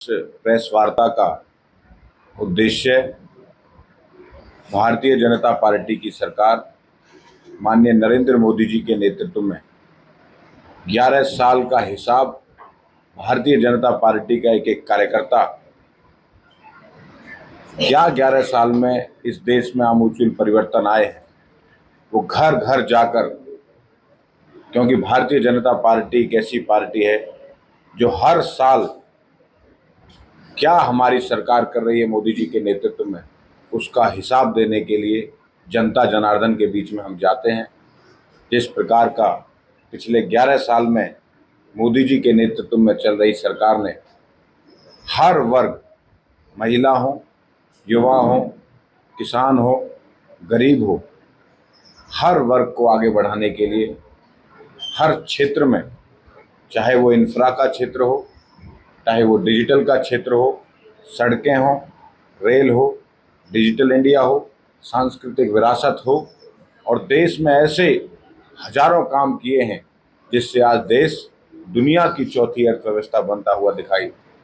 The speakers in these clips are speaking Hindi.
प्रेस वार्ता का उद्देश्य भारतीय जनता पार्टी की सरकार माननीय नरेंद्र मोदी जी के नेतृत्व में 11 साल का हिसाब भारतीय जनता पार्टी का एक एक कार्यकर्ता क्या 11 साल में इस देश में आमूल परिवर्तन आए हैं वो घर घर जाकर, क्योंकि भारतीय जनता पार्टी एक ऐसी पार्टी है जो हर साल क्या हमारी सरकार कर रही है मोदी जी के नेतृत्व में उसका हिसाब देने के लिए जनता जनार्दन के बीच में हम जाते हैं। जिस प्रकार का पिछले 11 साल में मोदी जी के नेतृत्व में चल रही सरकार ने हर वर्ग, महिला हो, युवा हो, किसान हो, गरीब हो, हर वर्ग को आगे बढ़ाने के लिए हर क्षेत्र में, चाहे वो इंफ्रा का क्षेत्र हो, चाहे वो डिजिटल का क्षेत्र हो, सड़कें हो, रेल हो, डिजिटल इंडिया हो, सांस्कृतिक विरासत हो, और देश में ऐसे हजारों काम किए हैं जिससे आज देश दुनिया की चौथी अर्थव्यवस्था बनता हुआ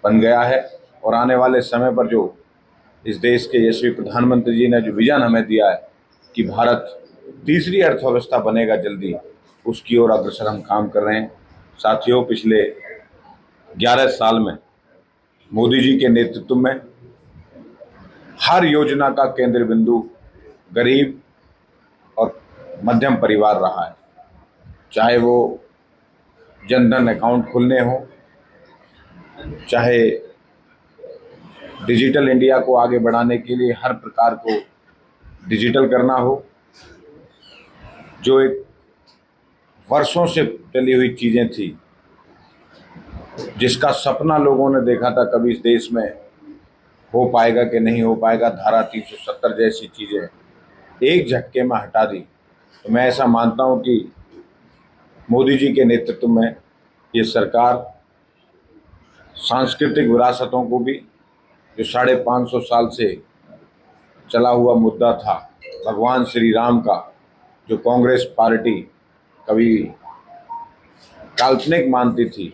बन गया है। और आने वाले समय पर जो इस देश के यशस्वी प्रधानमंत्री जी ने जो विजन हमें दिया है कि भारत तीसरी अर्थव्यवस्था बनेगा जल्दी, उसकी ओर अग्रसर हम काम कर रहे हैं। साथियों, पिछले 11 साल में मोदी जी के नेतृत्व में हर योजना का केंद्र बिंदु गरीब और मध्यम परिवार रहा है। चाहे वो जनधन अकाउंट खुलने हो, चाहे डिजिटल इंडिया को आगे बढ़ाने के लिए हर प्रकार को डिजिटल करना हो, जो एक वर्षों से चली हुई चीज़ें थी, जिसका सपना लोगों ने देखा था कभी इस देश में हो पाएगा कि नहीं हो पाएगा, धारा 370 जैसी चीज़ें एक झटके में हटा दी। तो मैं ऐसा मानता हूं कि मोदी जी के नेतृत्व में ये सरकार सांस्कृतिक विरासतों को भी, जो 550 साल से चला हुआ मुद्दा था भगवान श्री राम का, जो कांग्रेस पार्टी कभी काल्पनिक मानती थी,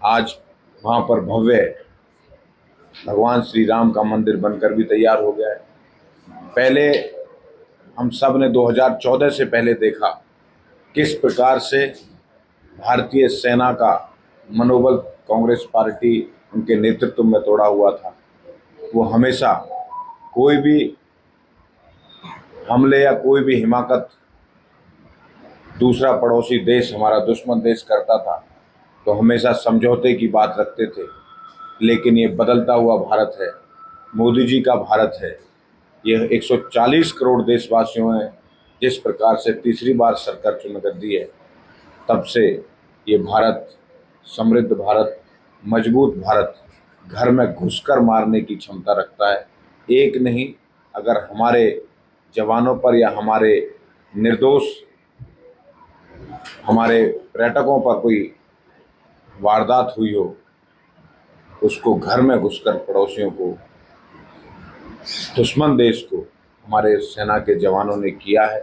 आज वहाँ पर भव्य भगवान श्री राम का मंदिर बनकर भी तैयार हो गया है। पहले हम सब ने 2014 से पहले देखा किस प्रकार से भारतीय सेना का मनोबल कांग्रेस पार्टी उनके नेतृत्व में तोड़ा हुआ था। वो हमेशा कोई भी हमले या कोई भी हिमाकत दूसरा पड़ोसी देश, हमारा दुश्मन देश करता था तो हमेशा समझौते की बात रखते थे। लेकिन ये बदलता हुआ भारत है, मोदी जी का भारत है। यह 140 करोड़ देशवासियों ने जिस प्रकार से तीसरी बार सरकार चुन कर दी है, तब से ये भारत समृद्ध भारत, मजबूत भारत, घर में घुसकर मारने की क्षमता रखता है। एक नहीं, अगर हमारे जवानों पर या हमारे निर्दोष हमारे पर्यटकों पर कोई वारदात हुई हो, उसको घर में घुसकर पड़ोसियों को, दुश्मन देश को हमारे सेना के जवानों ने किया है।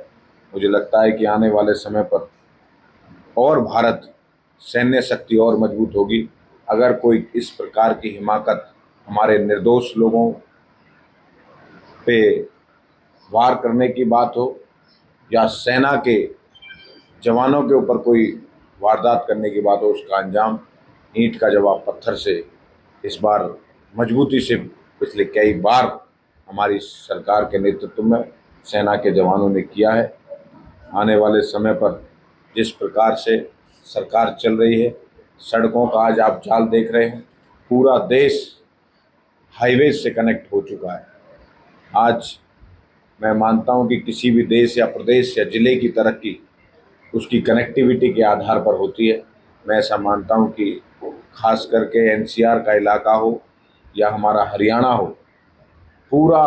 मुझे लगता है कि आने वाले समय पर और भारत सैन्य शक्ति और मजबूत होगी। अगर कोई इस प्रकार की हिमाकत हमारे निर्दोष लोगों पे वार करने की बात हो या सेना के जवानों के ऊपर कोई वारदात करने की बात हो, उसका अंजाम ईंट का जवाब पत्थर से इस बार मजबूती से पिछले कई बार हमारी सरकार के नेतृत्व में सेना के जवानों ने किया है। आने वाले समय पर जिस प्रकार से सरकार चल रही है, सड़कों का आज आप जाल देख रहे हैं, पूरा देश हाईवे से कनेक्ट हो चुका है। आज मैं मानता हूं कि किसी भी देश या प्रदेश या जिले की तरक्की उसकी कनेक्टिविटी के आधार पर होती है। मैं ऐसा मानता हूं कि खास करके एनसीआर का इलाका हो या हमारा हरियाणा हो, पूरा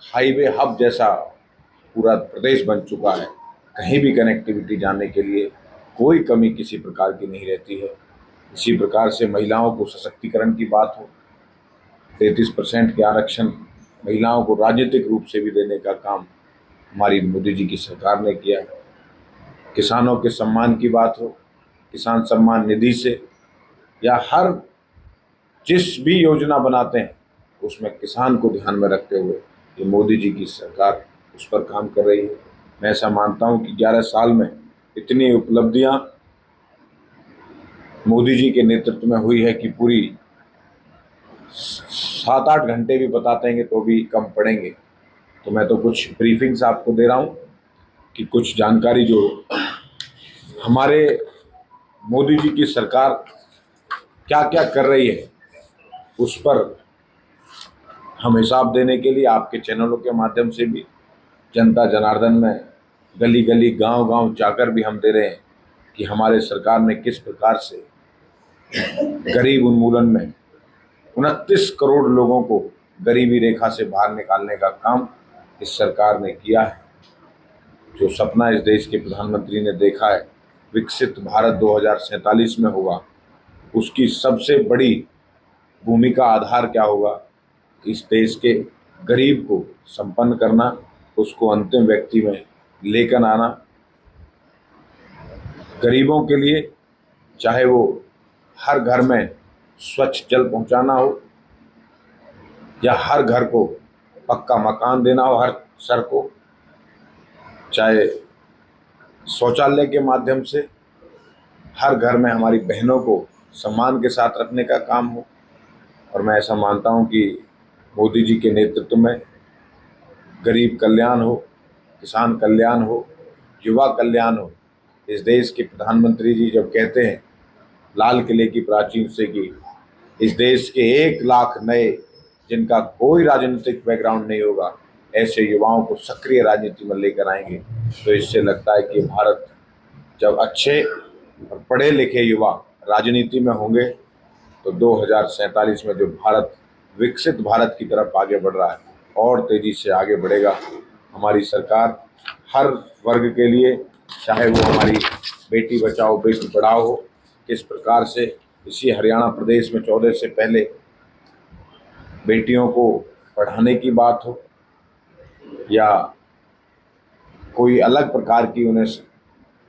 हाईवे हब जैसा पूरा प्रदेश बन चुका है। कहीं भी कनेक्टिविटी जाने के लिए कोई कमी किसी प्रकार की नहीं रहती है। इसी प्रकार से महिलाओं को सशक्तिकरण की बात हो, 33% के आरक्षण महिलाओं को राजनीतिक रूप से भी देने का काम हमारी मोदी जी की सरकार ने किया है। किसानों के सम्मान की बात हो, किसान सम्मान निधि से, या हर जिस भी योजना बनाते हैं उसमें किसान को ध्यान में रखते हुए ये मोदी जी की सरकार उस पर काम कर रही है। मैं ऐसा मानता हूं कि 11 साल में इतनी उपलब्धियां मोदी जी के नेतृत्व में हुई है कि पूरी 7-8 घंटे भी बताते हैं तो भी कम पड़ेंगे। तो मैं तो कुछ ब्रीफिंग्स आपको दे रहा हूं कि कुछ जानकारी जो हमारे मोदी जी की सरकार क्या क्या कर रही है उस पर हम हिसाब देने के लिए आपके चैनलों के माध्यम से भी जनता जनार्दन में गली गली गांव गांव जाकर भी हम दे रहे हैं कि हमारे सरकार ने किस प्रकार से गरीब उन्मूलन में 29 करोड़ लोगों को गरीबी रेखा से बाहर निकालने का काम इस सरकार ने किया है। जो सपना इस देश के प्रधानमंत्री ने देखा है विकसित भारत 2047 में होगा, उसकी सबसे बड़ी भूमिका आधार क्या होगा? इस देश के गरीब को संपन्न करना, उसको अंतिम व्यक्ति में लेकर आना। गरीबों के लिए चाहे वो हर घर में स्वच्छ जल पहुंचाना हो या हर घर को पक्का मकान देना हो, हर सर को चाहे शौचालय के माध्यम से हर घर में हमारी बहनों को सम्मान के साथ रखने का काम हो। और मैं ऐसा मानता हूं कि मोदी जी के नेतृत्व में गरीब कल्याण हो, किसान कल्याण हो, युवा कल्याण हो। इस देश के प्रधानमंत्री जी जब कहते हैं लाल किले की प्राचीर से कि इस देश के 1 लाख नए जिनका कोई राजनीतिक बैकग्राउंड नहीं होगा ऐसे युवाओं को सक्रिय राजनीति में लेकर आएंगे, तो इससे लगता है कि भारत जब अच्छे और पढ़े लिखे युवा राजनीति में होंगे तो 2047 में जो भारत विकसित भारत की तरफ आगे बढ़ रहा है और तेजी से आगे बढ़ेगा। हमारी सरकार हर वर्ग के लिए, चाहे वो हमारी बेटी बचाओ बेटी पढ़ाओ हो, किस प्रकार से इसी हरियाणा प्रदेश में 14 से पहले बेटियों को पढ़ाने की बात हो या कोई अलग प्रकार की उन्हें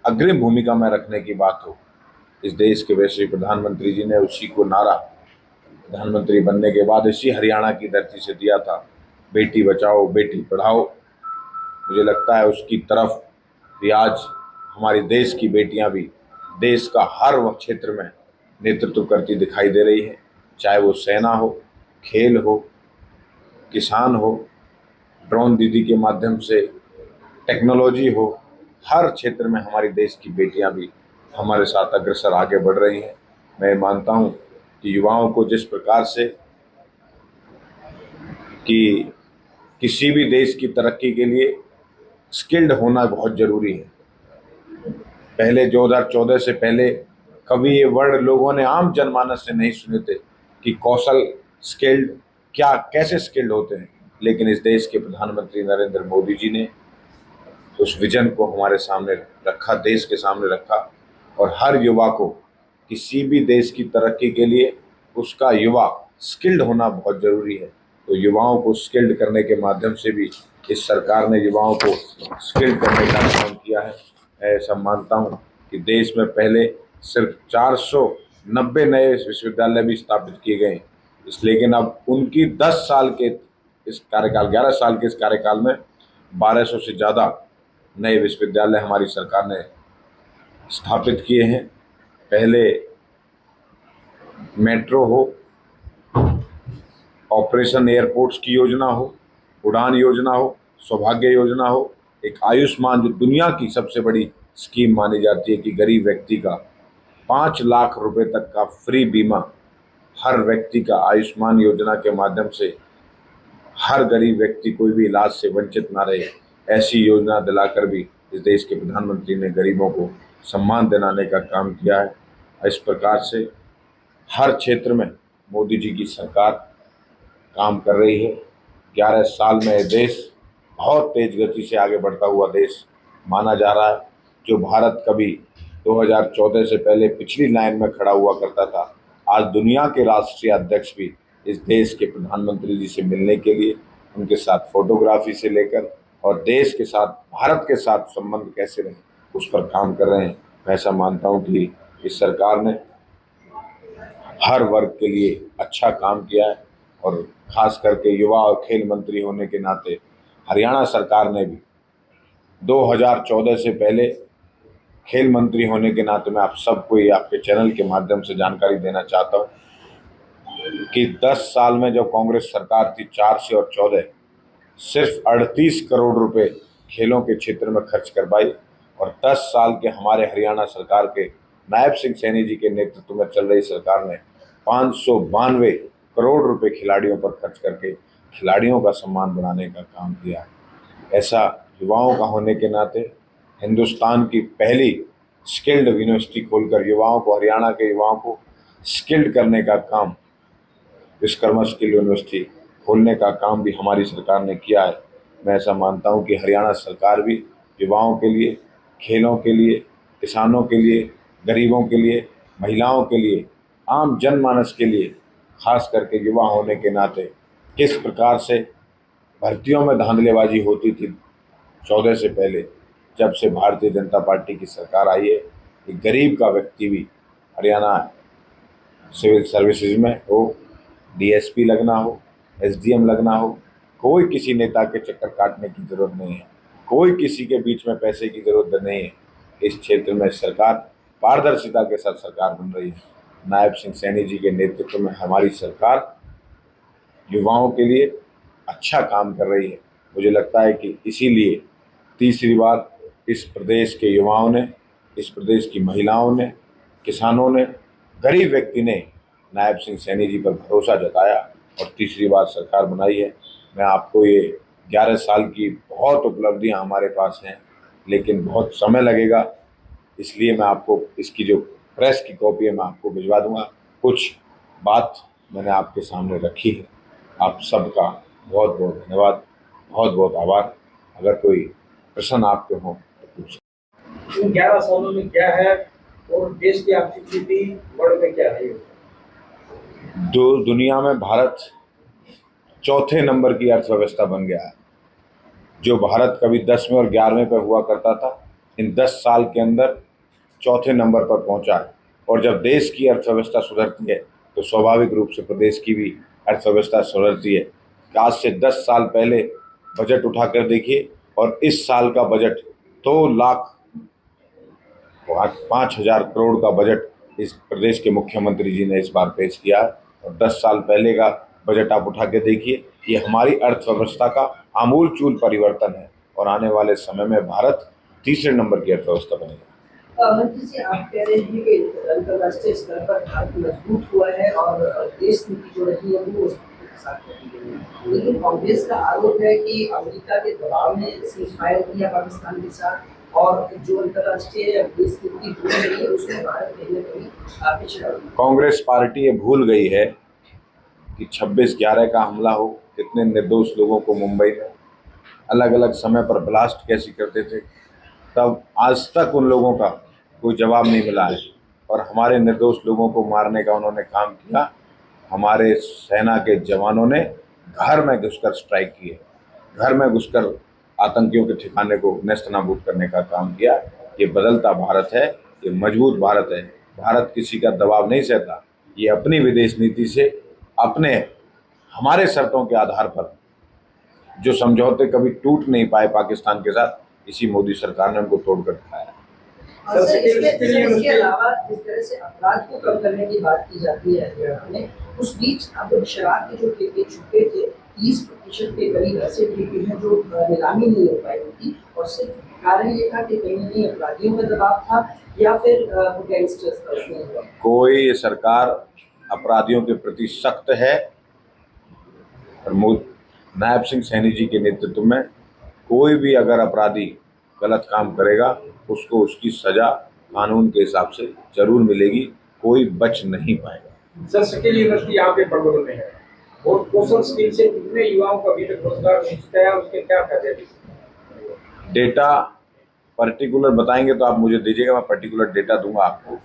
अग्रिम भूमिका में रखने की बात हो, इस देश के वैसे प्रधानमंत्री जी ने उसी को नारा प्रधानमंत्री बनने के बाद इसी हरियाणा की धरती से दिया था, बेटी बचाओ बेटी पढ़ाओ। मुझे लगता है उसकी तरफ भी आज हमारी देश की बेटियां भी देश का हर वह क्षेत्र में नेतृत्व करती दिखाई दे रही है, चाहे वो सेना हो, खेल हो, किसान हो, ड्रोन दीदी के माध्यम से टेक्नोलॉजी हो। हर क्षेत्र में हमारी देश की बेटियां भी हमारे साथ अग्रसर आगे बढ़ रही हैं। मैं मानता हूं कि युवाओं को जिस प्रकार से कि किसी भी देश की तरक्की के लिए स्किल्ड होना बहुत ज़रूरी है। पहले 2014 से पहले कभी ये वर्ड लोगों ने आम जनमानस से नहीं सुने थे कि कौशल स्किल्ड क्या कैसे स्किल्ड होते हैं, लेकिन इस देश के प्रधानमंत्री नरेंद्र मोदी जी ने उस विजन को हमारे सामने रखा, देश के सामने रखा और हर युवा को किसी भी देश की तरक्की के लिए उसका युवा स्किल्ड होना बहुत ज़रूरी है। तो युवाओं को स्किल्ड करने के माध्यम से भी इस सरकार ने युवाओं को स्किल्ड करने का काम किया है। मैं ऐसा मानता हूँ कि देश में पहले सिर्फ 490 नए विश्वविद्यालय भी स्थापित किए गए, इसलिए लेकिन अब उनकी 10 साल के इस कार्यकाल 11 साल के इस कार्यकाल में 1200 से ज़्यादा नए विश्वविद्यालय हमारी सरकार ने स्थापित किए हैं। पहले मेट्रो हो, ऑपरेशन एयरपोर्ट्स की योजना हो, उड़ान योजना हो, सौभाग्य योजना हो, एक आयुष्मान जो दुनिया की सबसे बड़ी स्कीम मानी जाती है कि गरीब व्यक्ति का 5 लाख रुपए तक का फ्री बीमा हर व्यक्ति का आयुष्मान योजना के माध्यम से हर गरीब व्यक्ति कोई भी इलाज से वंचित ना रहे, ऐसी योजना दिलाकर भी इस देश के प्रधानमंत्री ने गरीबों को सम्मान दिलाने का काम किया है। इस प्रकार से हर क्षेत्र में मोदी जी की सरकार काम कर रही है। 11 साल में ये देश बहुत तेज गति से आगे बढ़ता हुआ देश माना जा रहा है। जो भारत कभी 2014 से पहले पिछली लाइन में खड़ा हुआ करता था, आज दुनिया के राष्ट्रीय अध्यक्ष भी इस देश के प्रधानमंत्री जी से मिलने के लिए, उनके साथ फोटोग्राफी से लेकर और देश के साथ भारत के साथ संबंध कैसे रहे उस पर काम कर रहे हैं। मैं ऐसा मानता हूँ कि इस सरकार ने हर वर्ग के लिए अच्छा काम किया है। और खास करके युवा और खेल मंत्री होने के नाते हरियाणा सरकार ने भी 2014 से पहले खेल मंत्री होने के नाते मैं आप सबको ये आपके चैनल के माध्यम से जानकारी देना चाहता हूँ कि 10 साल में जब कांग्रेस सरकार थी 4 से और 14 सिर्फ 38 करोड़ रुपए खेलों के क्षेत्र में खर्च कर पाई। और 10 साल के हमारे हरियाणा सरकार के नायब सिंह सैनी जी के नेतृत्व में चल रही सरकार ने 592 करोड़ रुपए खिलाड़ियों पर खर्च करके खिलाड़ियों का सम्मान बढ़ाने का काम किया है। ऐसा युवाओं का होने के नाते हिंदुस्तान की पहली स्किल्ड यूनिवर्सिटी खोलकर युवाओं को, हरियाणा के युवाओं को स्किल्ड करने का काम, विश्वकर्मा स्किल यूनिवर्सिटी खोलने का काम भी हमारी सरकार ने किया है। मैं ऐसा मानता हूं कि हरियाणा सरकार भी युवाओं के लिए, खेलों के लिए, किसानों के लिए, गरीबों के लिए, महिलाओं के लिए, आम जनमानस के लिए, खास करके युवा होने के नाते किस प्रकार से भर्तियों में धांधलेबाजी होती थी 14 से पहले, जब से भारतीय जनता पार्टी की सरकार आई है, कि गरीब का व्यक्ति भी हरियाणा सिविल सर्विसेज में हो, डीएसपी लगना हो, एसडीएम लगना हो, कोई किसी नेता के चक्कर काटने की जरूरत नहीं है, कोई किसी के बीच में पैसे की जरूरत नहीं है। इस क्षेत्र में सरकार पारदर्शिता के साथ सरकार बन रही है। नायब सिंह सैनी जी के नेतृत्व में हमारी सरकार युवाओं के लिए अच्छा काम कर रही है। मुझे लगता है कि इसीलिए तीसरी बार इस प्रदेश के युवाओं ने, इस प्रदेश की महिलाओं ने, किसानों ने, गरीब व्यक्ति ने नायब सिंह सैनी जी पर भरोसा जताया और तीसरी बार सरकार बनाई है। मैं आपको ये 11 साल की बहुत उपलब्धियां हमारे पास हैं, लेकिन बहुत समय लगेगा, इसलिए मैं आपको इसकी जो प्रेस की कॉपी है मैं आपको भिजवा दूंगा। कुछ बात मैंने आपके सामने रखी है। आप सबका बहुत बहुत धन्यवाद, बहुत बहुत आभार। अगर कोई प्रश्न आपके हों तो पूछें। इन 11 सालों में क्या है और देश की आर्थिक स्थिति वर्ल्ड में क्या रही है? दुनिया में भारत चौथे नंबर की अर्थव्यवस्था बन गया है। जो भारत कभी 10वें और 11वें पर हुआ करता था, इन 10 साल के अंदर चौथे नंबर पर पहुंचा है। और जब देश की अर्थव्यवस्था सुधरती है तो स्वाभाविक रूप से प्रदेश की भी अर्थव्यवस्था सुधरती है। आज से 10 साल पहले बजट उठाकर देखिए और इस साल का बजट 2,05,000 करोड़ का बजट इस प्रदेश के मुख्यमंत्री जी ने इस बार पेश किया है। और 10 साल पहले का बजट आप उठा के देखिए, ये हमारी अर्थव्यवस्था का आमूलचूल परिवर्तन है और आने वाले समय में भारत तीसरे नंबर की अर्थव्यवस्था बनेगा। मंत्री जी, आप कह रहे हैं कि अंतर्राष्ट्रीय स्तर पर भारत मजबूत हुआ है और देश नीति जो रही है वो उसके साथ की गई है, लेकिन कांग्रेस का आरोप है कि अमेरिका के दबाव में सीजफायर किया पाकिस्तान के साथ और जो अंतर्राष्ट्रीय देश नीति हो रही है उसमें भारत कहीं न कहीं पिछड़ा। कांग्रेस पार्टी ये भूल गई है कि 26/11 का हमला हो, कितने निर्दोष लोगों को मुंबई में अलग अलग समय पर ब्लास्ट कैसे करते थे, तब आज तक उन लोगों का कोई जवाब नहीं मिला है। और हमारे निर्दोष लोगों को मारने का उन्होंने काम किया। हमारे सेना के जवानों ने घर में घुसकर स्ट्राइक किए, घर में घुसकर आतंकियों के ठिकाने को नेस्तनाबूद करने का काम किया। ये बदलता भारत है, ये मजबूत भारत है। भारत किसी का दबाव नहीं सहता। ये अपनी विदेश नीति से, अपने हमारे शर्तों के आधार पर जो समझौते कभी टूट नहीं पाए पाकिस्तान के साथ, इसी मोदी सरकार ने उनको तोड़कर दिखाया। इसके अलावा जिस तरह से अपराध को कम करने की बात की जाती है हरियाणा में, उस बीच अब शराब के जो ठेके छुपे थे 30% के करीब ऐसे ठेके हैं जो नीलामी नहीं हो पाई थी, और सिर्फ कारण ये था कि कहीं न कहीं अपराधियों का दबाव था या फिर गैंगस्टर्स का। कोई सरकार अपराधियों के प्रति सख्त है और नायब सिंह सैनी जी के नेतृत्व में कोई भी अगर अपराधी गलत काम करेगा उसको उसकी सजा कानून के हिसाब से जरूर मिलेगी, कोई बच नहीं पाएगा। सर, स्किल यूनिवर्सिटी यहाँ पे बंगलुरु में है और कौशल स्किल से कितने युवाओं को अभी तक रोजगार मिल चुका है, उसके क्या फायदे? डेटा पर्टिकुलर बताएंगे तो आप मुझे दीजिएगा, मैं पर्टिकुलर डेटा दूंगा आपको।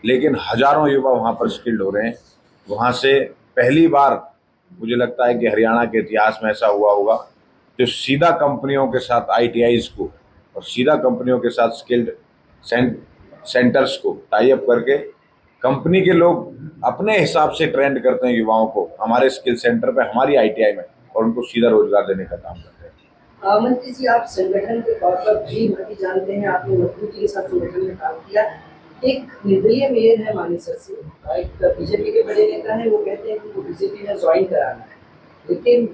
लेकिन हजारों युवा वहाँ पर स्किल्ड हो रहे हैं। वहाँ से पहली बार मुझे लगता है कि हरियाणा के इतिहास में ऐसा हुआ होगा जो सीधा कंपनियों के साथ ITIs को और सीधा कंपनियों के साथ स्किल्ड सेंटर्स को टाई अप करके कंपनी के लोग अपने हिसाब से ट्रेंड करते हैं युवाओं को हमारे स्किल सेंटर पे, हमारी आईटीआई में, और उनको सीधा रोजगार देने का काम करते हैं। मंत्री जी, आप संगठन के तौर पर भली भांति जानते हैं, आपने मजबूती के साथ संगठन में काम किया। एक निर्दलीय मेयर है मानेसर से, एक बीजेपी के बड़े नेता हैं, वो कहते हैं कि वो बीजेपी में ज्वाइन कराना है, लेकिन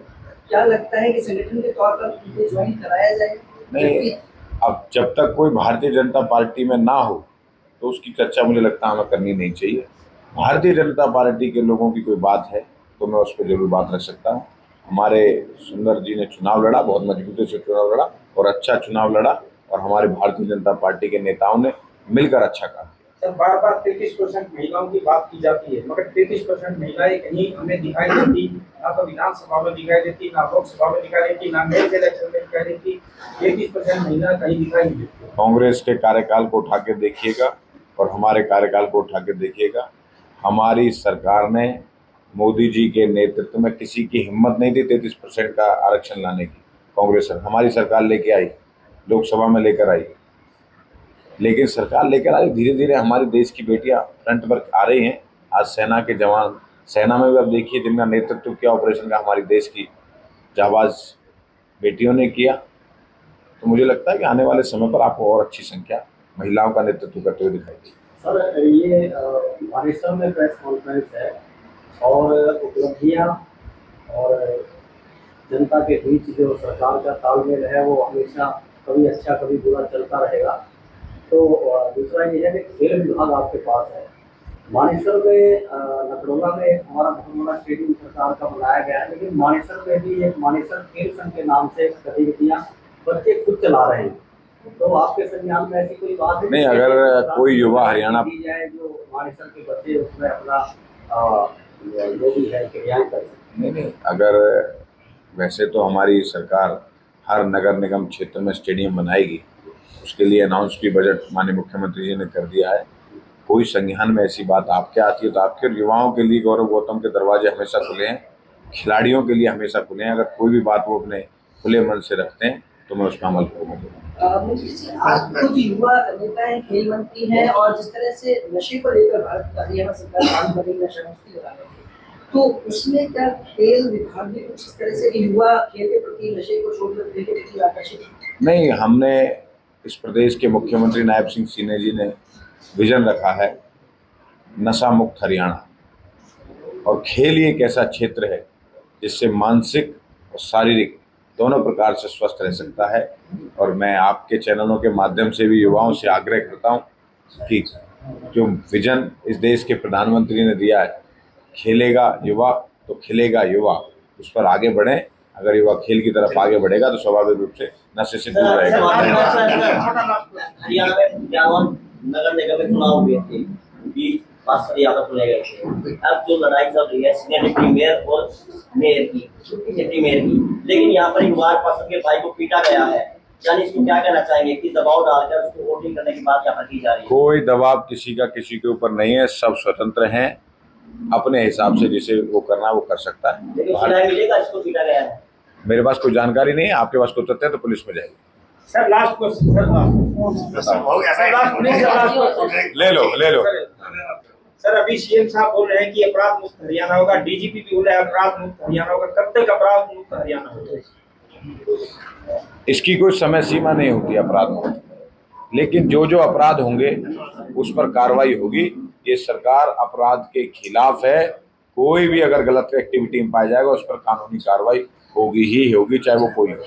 क्या लगता है कि संगठन के तौर पर उनको ज्वाइन कराया जाए? नहीं, अब जब तक कोई भारतीय जनता पार्टी में ना हो तो उसकी चर्चा मुझे लगता है हमें करनी नहीं चाहिए। भारतीय जनता पार्टी के लोगों की कोई बात है तो मैं उस पर जरूर बात रख सकता हूँ। हमारे सुंदर जी ने चुनाव लड़ा, बहुत मजबूती से चुनाव लड़ा और अच्छा चुनाव लड़ा, और हमारे भारतीय जनता पार्टी के नेताओं ने मिलकर अच्छा काम किया। सर, बार बार 33% महिलाओं की बात की जाती है, मगर 33% महिलाएं कहीं हमें दिखाई देती, ना तो विधानसभा में दिखाई देती, ना लोकसभा में दिखाई देती, ना मेयर इलेक्शन में दिखाई देती। 33% महिला कहीं दिखाई नहीं देती। कांग्रेस के कार्यकाल को उठा के देखिएगा और हमारे कार्यकाल को उठा के देखिएगा। हमारी सरकार ने मोदी जी के नेतृत्व में किसी की हिम्मत नहीं थी 33% का आरक्षण लाने की। कांग्रेस हमारी सरकार लेके आई, लोकसभा में लेकर आई, लेकिन सरकार लेकर आई, धीरे धीरे हमारे देश की बेटियां फ्रंट पर आ रही हैं। आज सेना के जवान, सेना में भी अब देखिए जिनका नेतृत्व किया ऑपरेशन का, हमारी देश की जाबाज बेटियों ने किया। तो मुझे लगता है कि आने वाले समय पर आपको और अच्छी संख्या महिलाओं का नेतृत्व करते हुए दिखाई देगी। सर, ये मानेसर में प्रेस कॉन्फ्रेंस है और उपलब्धियां और जनता के बीच जो सरकार का तालमेल है वो हमेशा कभी अच्छा कभी बुरा चलता रहेगा। तो दूसरा ये है कि खेल विभाग आपके पास है। मानेसर में नकड़ोला में हमारा बहुत बड़ा स्टेडियम सरकार का बनाया गया है, लेकिन मानेसर में भी एक मानेसर खेल संघ के नाम से गतिविधियां बच्चे खुद चला रहे हैं। तो आपके संज्ञान में ऐसी कोई बात है? नहीं, अगर कोई युवा हरियाणा दी जाए जो मानेसर के बच्चे उसमें अपना जो भी है क्रियाएं कर सकते। नहीं, अगर वैसे तो हमारी सरकार हर नगर निगम क्षेत्र में स्टेडियम बनाएगी, उसके लिए अनाउंस भी बजट माननीय मुख्यमंत्री जी ने कर दिया है। कोई संज्ञान में ऐसी बात आपके आती है तो आपके युवाओं के लिए गौरव गौतम के दरवाजे हमेशा खुले हैं, खिलाड़ियों के लिए हमेशा खुले हैं। अगर कोई भी बात वो अपने खुले मन से रखते हैं तो मैं उस पर अमल करूँगा। मंत्री जी, आप खुद युवा नेता हैं, खेल मंत्री हैं, और जिस तरह से नशे को लेकर भारत का हरियाणा सरकार काम कर रही है, नशा मुक्ति कराने की, तो उसमें क्या खेल विभाग भी कुछ इस तरह से युवा खेल के प्रति, नशे को छोड़कर खेल के प्रति आकर्षित? नहीं, हमने इस प्रदेश के मुख्यमंत्री नायब सिंह सीने जी ने विजन रखा है नशा मुक्त हरियाणा, और खेल ही एक ऐसा क्षेत्र है जिससे मानसिक और शारीरिक दोनों प्रकार से स्वस्थ रह सकता है। और मैं आपके चैनलों के माध्यम से भी युवाओं से आग्रह करता हूं कि जो विजन इस देश के प्रधानमंत्री ने दिया है, खेलेगा युवा तो खिलेगा युवा, उस पर आगे बढ़ें। अगर युवा खेल की तरफ आगे बढ़ेगा तो स्वाभाविक रूप से नशे से दूर रहेगा। हरियाणा में इक्यावन नगर निगम में चुनाव हुए थे, 20 पार्षद यहाँ पर चुने गए थे। अब जो लड़ाई चल रही है सीनियर डिप्टी मेयर और मेयर की, डिप्टी मेयर की, लेकिन यहाँ पर वार्ड पार्षद के भाई को पीटा गया है। यानी इसको क्या कहना चाहेंगे कि दबाव डालकर उसको वोटिंग करने की बात यहाँ पर की जा रही है? कोई दबाव किसी का किसी के ऊपर नहीं है, सब स्वतंत्र हैं, अपने हिसाब से जिसे वो करना वो कर सकता है। लेकिन सुनाई मिलेगा इसको पीटा गया है? मेरे पास कोई जानकारी नहीं है, आपके पास कोई तथ्य है तो पुलिस में जाएगी। सर, लास्ट क्वेश्चन ले लो। सर, अभी सीएम साहब बोल रहे हैं कि अपराध मुक्त हरियाणा होगा, डीजीपी भी बोल रहे हैं अपराध मुक्त हरियाणा होगा। कब तक अपराध मुक्त हरियाणा होगा? इसकी कोई समय सीमा नहीं होती अपराध मुक्त, लेकिन जो जो अपराध होंगे उस पर कार्रवाई होगी। ये सरकार अपराध के खिलाफ है, कोई भी अगर गलत एक्टिविटी में पाया जाएगा उस पर कानूनी कार्रवाई होगी ही होगी, चाहे वो कोई हो।